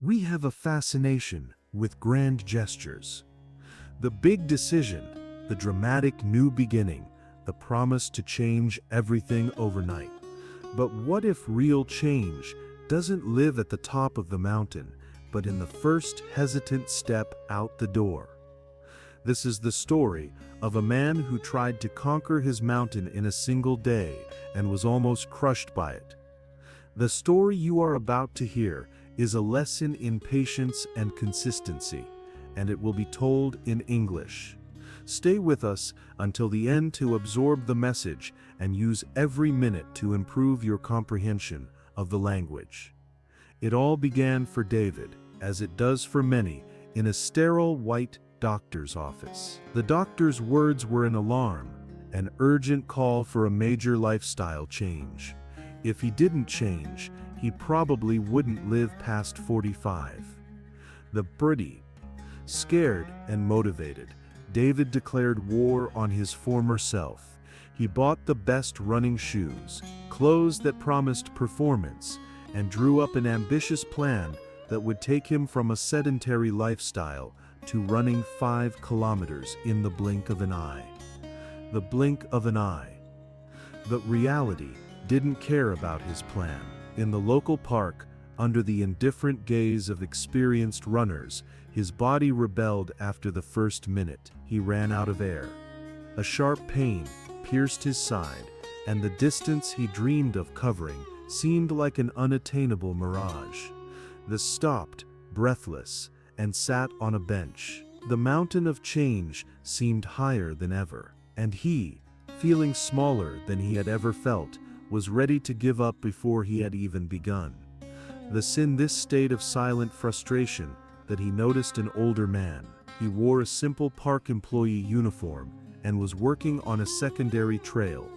We have a fascination with grand gestures. The big decision, the dramatic new beginning, the promise to change everything overnight. But what if real change doesn't live at the top of the mountain, but in the first hesitant step out the door? This is the story of a man who tried to conquer his mountain in a single day and was almost crushed by it. The story you are about to hear is a lesson in patience and consistency, and it will be told in English. Stay with us until the end to absorb the message and use every minute to improve your comprehension of the language. It all began for David, as it does for many, in a sterile white doctor's office. The doctor's words were an alarm, an urgent call for a major lifestyle change. If he didn't change, he probably wouldn't live past 45. The pretty, scared and motivated, David declared war on his former self. He bought the best running shoes, clothes that promised performance, and drew up an ambitious plan that would take him from a sedentary lifestyle to running 5 kilometers in the blink of an eye. The blink of an eye. But reality didn't care about his plan. In the local park, under the indifferent gaze of experienced runners, his body rebelled after the first minute. He ran out of air. A sharp pain pierced his side, and the distance he dreamed of covering seemed like an unattainable mirage. He stopped, breathless, and sat on a bench. The mountain of change seemed higher than ever, and he, feeling smaller than he had ever felt, was ready to give up before he had even begun. In this state of silent frustration that he noticed an older man. He wore a simple park employee uniform and was working on a secondary trail,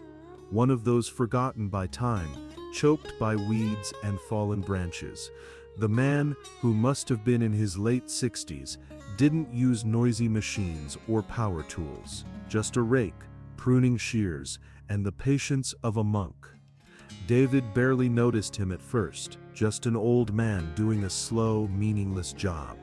one of those forgotten by time, choked by weeds and fallen branches. The man, who must have been in his late 60s, didn't use noisy machines or power tools, just a rake, pruning shears, and the patience of a monk. David barely noticed him at first, just an old man doing a slow, meaningless job.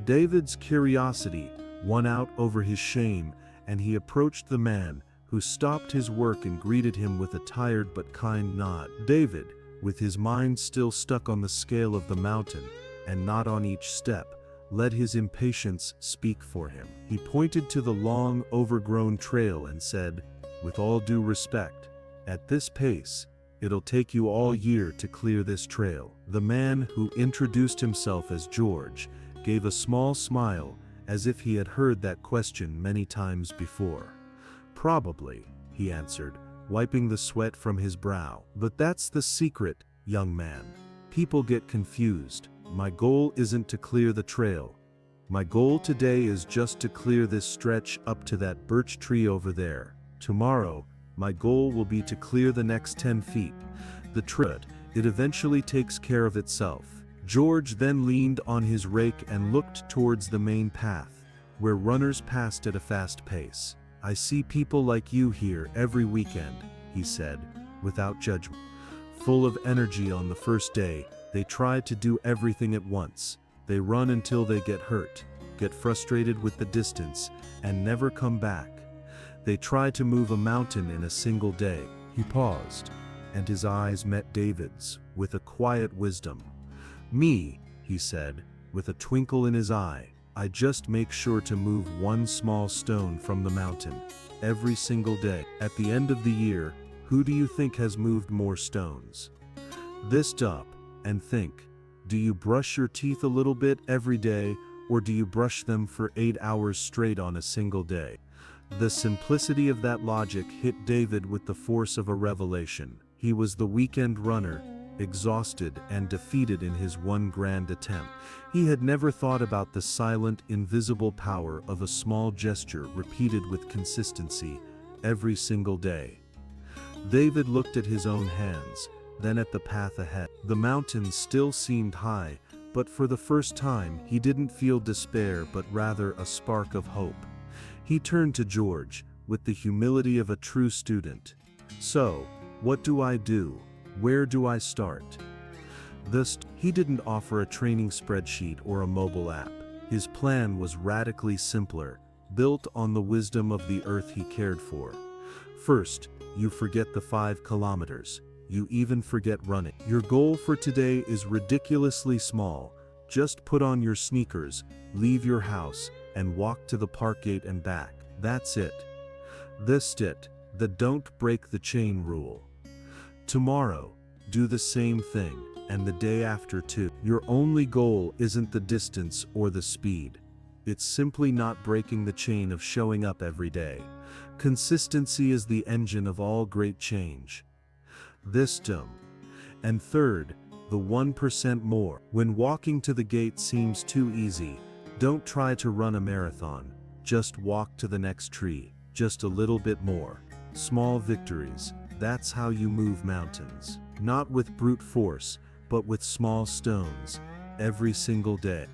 David's curiosity won out over his shame, and he approached the man, who stopped his work and greeted him with a tired but kind nod. David, with his mind still stuck on the scale of the mountain, and not on each step, let his impatience speak for him. He pointed to the long, overgrown trail and said, "With all due respect, at this pace, it'll take you all year to clear this trail." The man, who introduced himself as George, gave a small smile, as if he had heard that question many times before. "Probably," he answered, wiping the sweat from his brow. "But that's the secret, young man. People get confused. My goal isn't to clear the trail. My goal today is just to clear this stretch up to that birch tree over there. Tomorrow, my goal will be to clear the next 10 feet. The trail, it eventually takes care of itself." George then leaned on his rake and looked towards the main path, where runners passed at a fast pace. "I see people like you here every weekend," he said, without judgment. Full of energy on the first day, they try to do everything at once. They run until they get hurt, get frustrated with the distance, and never come back. They try to move a mountain in a single day. He paused, and his eyes met David's with a quiet wisdom. "Me," he said, with a twinkle in his eye, "I just make sure to move one small stone from the mountain every single day. At the end of the year, who do you think has moved more stones?" Stop and think. Do you brush your teeth a little bit every day, or do you brush them for 8 hours straight on a single day? The simplicity of that logic hit David with the force of a revelation. He was the weekend runner, exhausted and defeated in his one grand attempt. He had never thought about the silent, invisible power of a small gesture repeated with consistency every single day. David looked at his own hands, then at the path ahead. The mountain still seemed high, but for the first time he didn't feel despair but rather a spark of hope. He turned to George, with the humility of a true student. "So, what do I do? Where do I start?" Thus, he didn't offer a training spreadsheet or a mobile app. His plan was radically simpler, built on the wisdom of the earth he cared for. First, you forget the 5 kilometers. You even forget running. Your goal for today is ridiculously small. Just put on your sneakers, leave your house, and walk to the park gate and back. That's it. The don't break the chain rule. Tomorrow, do the same thing, and the day after too. Your only goal isn't the distance or the speed. It's simply not breaking the chain of showing up every day. Consistency is the engine of all great change. And third, the 1% more. When walking to the gate seems too easy, don't try to run a marathon. Just walk to the next tree, just a little bit more. Small victories, that's how you move mountains. Not with brute force, but with small stones, every single day.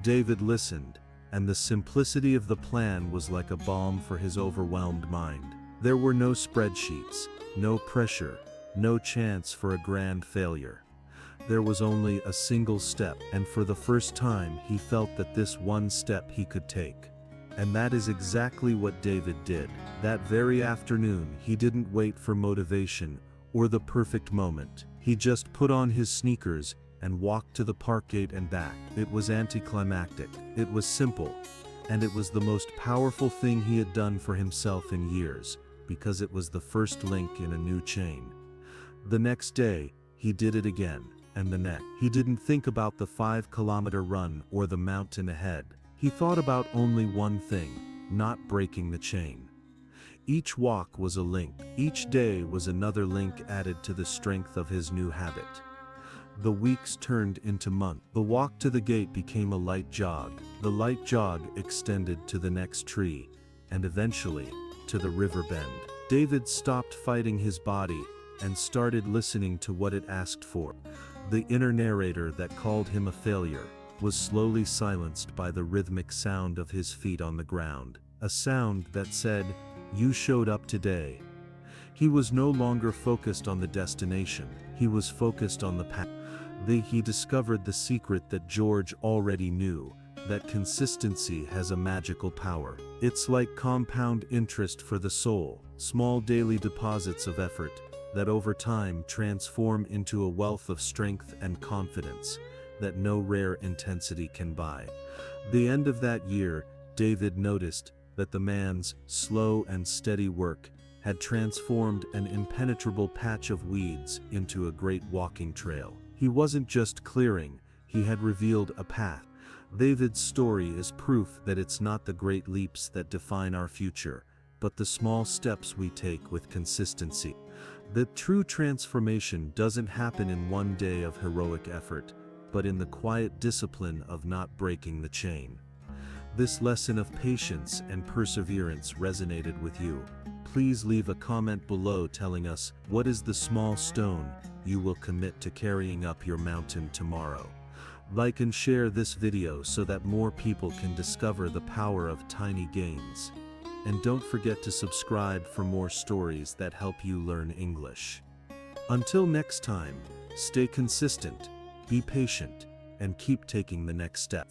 David listened, and the simplicity of the plan was like a balm for his overwhelmed mind. There were no spreadsheets, no pressure, no chance for a grand failure. There was only a single step, and for the first time he felt that this one step he could take. And that is exactly what David did. That very afternoon he didn't wait for motivation or the perfect moment. He just put on his sneakers and walked to the park gate and back. It was anticlimactic, it was simple, and it was the most powerful thing he had done for himself in years, because it was the first link in a new chain. The next day, he did it again, and the next. He didn't think about the 5-kilometer run or the mountain ahead. He thought about only one thing: not breaking the chain. Each walk was a link. Each day was another link added to the strength of his new habit. The weeks turned into months. The walk to the gate became a light jog. The light jog extended to the next tree, and eventually, to the river bend. David stopped fighting his body and started listening to what it asked for. The inner narrator that called him a failure was slowly silenced by the rhythmic sound of his feet on the ground. A sound that said, "You showed up today." He was no longer focused on the destination. He was focused on the path. He discovered the secret that George already knew, that consistency has a magical power. It's like compound interest for the soul, small daily deposits of effort that over time transform into a wealth of strength and confidence that no rare intensity can buy. The end of that year, David noticed that the man's slow and steady work had transformed an impenetrable patch of weeds into a great walking trail. He wasn't just clearing, he had revealed a path. David's story is proof that it's not the great leaps that define our future, but the small steps we take with consistency. The true transformation doesn't happen in one day of heroic effort, but in the quiet discipline of not breaking the chain. This lesson of patience and perseverance resonated with you. Please leave a comment below telling us what is the small stone you will commit to carrying up your mountain tomorrow. Like and share this video so that more people can discover the power of tiny gains. And don't forget to subscribe for more stories that help you learn English. Until next time, stay consistent, be patient, and keep taking the next step.